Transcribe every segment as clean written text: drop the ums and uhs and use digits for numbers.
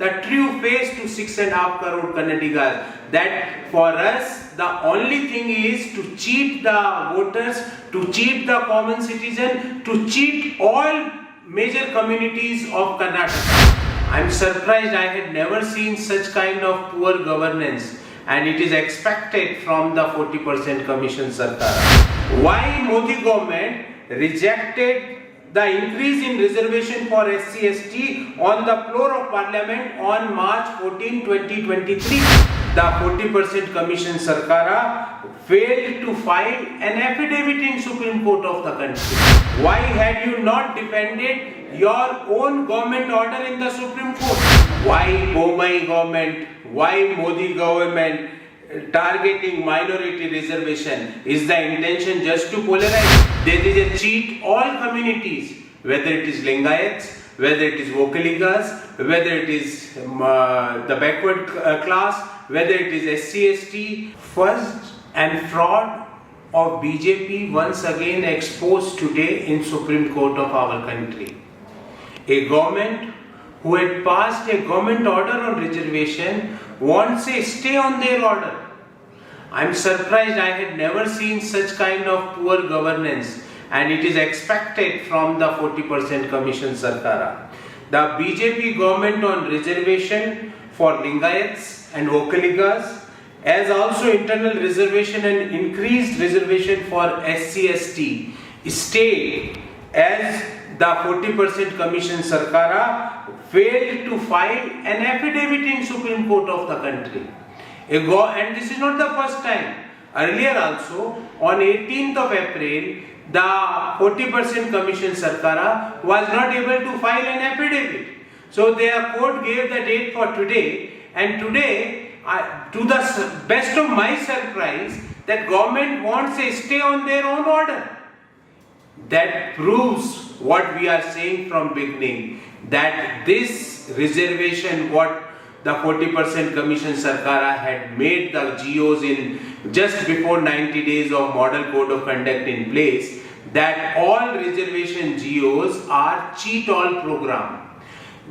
the true face to 6.5 crore Kannadigas. That for us, the only thing is to cheat the voters, to cheat the common citizen, to cheat all major communities of Karnataka. I am surprised. I had never seen such kind of poor governance, and it is expected from the 40% Commission Sarkar. Why Modi government rejected the increase in reservation for SC/ST on the floor of Parliament on March 14, 2023? The 40% Commission Sarkar failed to file an affidavit in Supreme Court of the country. Why had you not defended your own government order in the Supreme Court? Why Bombay government? Why Modi government targeting minority reservation? Is the intention just to polarize? There is a cheat all communities, whether it is Lingayats, whether it is Vokaligas, whether it is the backward class, whether it is SC/ST. First and fraud of BJP once again exposed today in Supreme Court of our country. A government who had passed a government order on reservation wants a stay on their order. I am surprised. I had never seen such kind of poor governance, and it is expected from the 40% Commission Sarkar. The BJP government on reservation for Lingayats and Vokaligas, as also internal reservation and increased reservation for SC/ST, stayed as the 40% Commission Sarkar failed to file an affidavit in Supreme Court of the country. And this is not the first time. Earlier also, on 18th of April, the 40% Commission Sarkar was not able to file an affidavit. So their court gave the date for today, and today, to the best of my surprise, that government wants a stay on their own order. That proves what we are saying from beginning, that this reservation, what the 40% Commission Sarkar had made the GOs in just before 90 days of Model Code of Conduct in place, that all reservation GOs are cheat all program.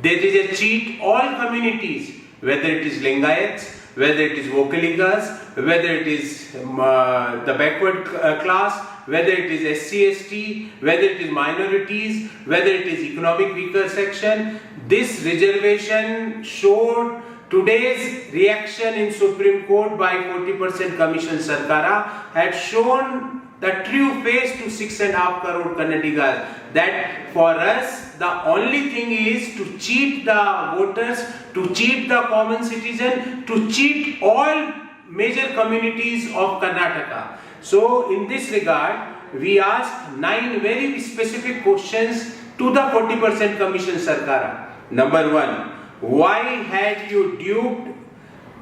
There is a cheat all communities, whether it is Lingayats, whether it is Vokaligas, whether it is the backward class, whether it is SC/ST, whether it is minorities, whether it is economic weaker section. This reservation showed today's reaction in Supreme Court by 40% Commission Sarkar had shown the true face to 6.5 crore Kannadigas. That for us, the only thing is to cheat the voters, to cheat the common citizen, to cheat all major communities of Karnataka. So in this regard, we asked 9 very specific questions to the 40% Commission Sarkar. Number 1, why had you duped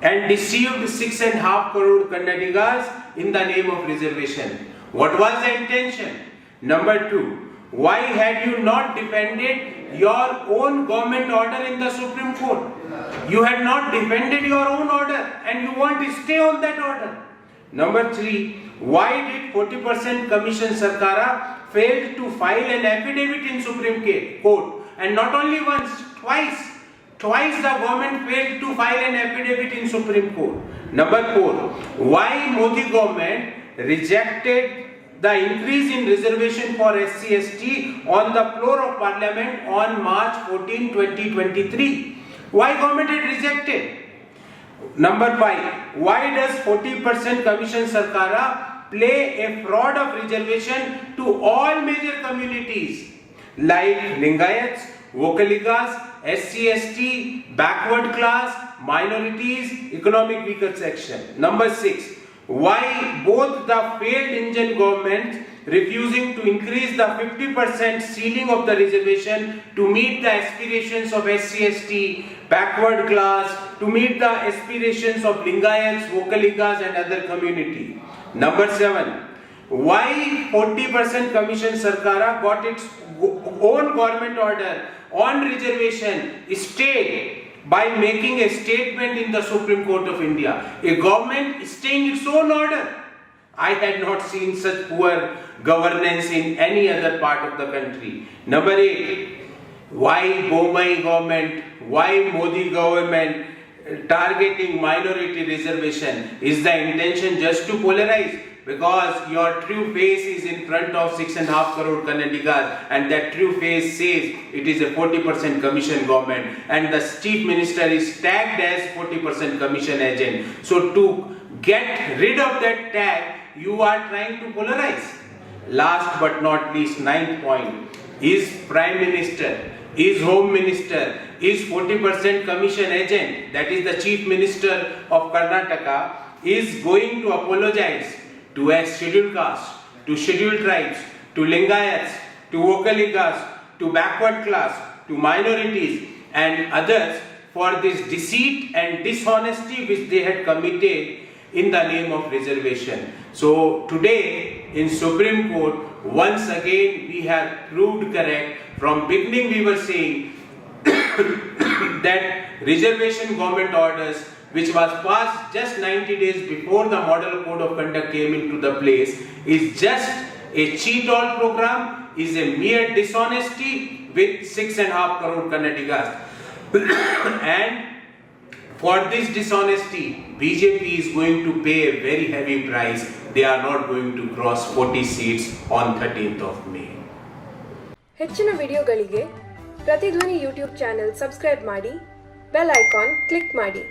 and deceived 6.5 crore Kannadigas in the name of reservation? What was the intention? Number 2, why had you not defended your own government order in the Supreme Court? You had not defended your own order, and you want to stay on that order. Number 3, why did 40% Commission Sarkar fail to file an affidavit in Supreme Court? And not only once, twice. Twice the government failed to file an affidavit in Supreme Court. Number 4, why Modi government rejected the increase in reservation for SC/ST on the floor of Parliament on March 14, 2023? Why government had rejected? Number 5, why does 40% Commission Sarkar play a fraud of reservation to all major communities like Lingayats, Vokaligas, SC/ST, backward class, minorities, economic weaker section? Number 6, why both the failed Indian government refusing to increase the 50% ceiling of the reservation to meet the aspirations of SC/ST, backward class, to meet the aspirations of Lingayats, Vokaligas and other community? Number 7, why 40% Commission Sarkar got its own government order on reservation stayed by making a statement in the Supreme Court of India? A government staying its own order. I had not seen such poor governance in any other part of the country. Number 8, Why Bombay government, why Modi government targeting minority reservation? Is the intention just to polarize? Because your true face is in front of 6.5 crore Kannadigas, and that true face says it is a 40% commission government, and the chief minister is tagged as 40% commission agent. So to get rid of that tag, you are trying to polarize. Last but not least, ninth point, is Prime Minister, is Home Minister, is 40% commission agent, that is the Chief Minister of Karnataka, is going to apologize to a scheduled caste, to scheduled tribes, to Lingayats, to Vokaligas, to backward class, to minorities and others for this deceit and dishonesty which they had committed in the name of reservation. So today in Supreme Court, once again we have proved correct. From beginning we were saying that reservation government orders, which was passed just 90 days before the model code of conduct came into the place, is just a cheat all program, is a mere dishonesty with 6.5 crore Kannadigas. And for this dishonesty, BJP is going to pay a very heavy price. They are not going to cross 40 seats on 13th of May. ಹೆಚ್ಚಿನ ವಿಡಿಯೋಗಳಿಗೆ ಪ್ರತಿಧ್ವನಿ YouTube channel subscribe ಮಾಡಿ, bell icon click ಮಾಡಿ.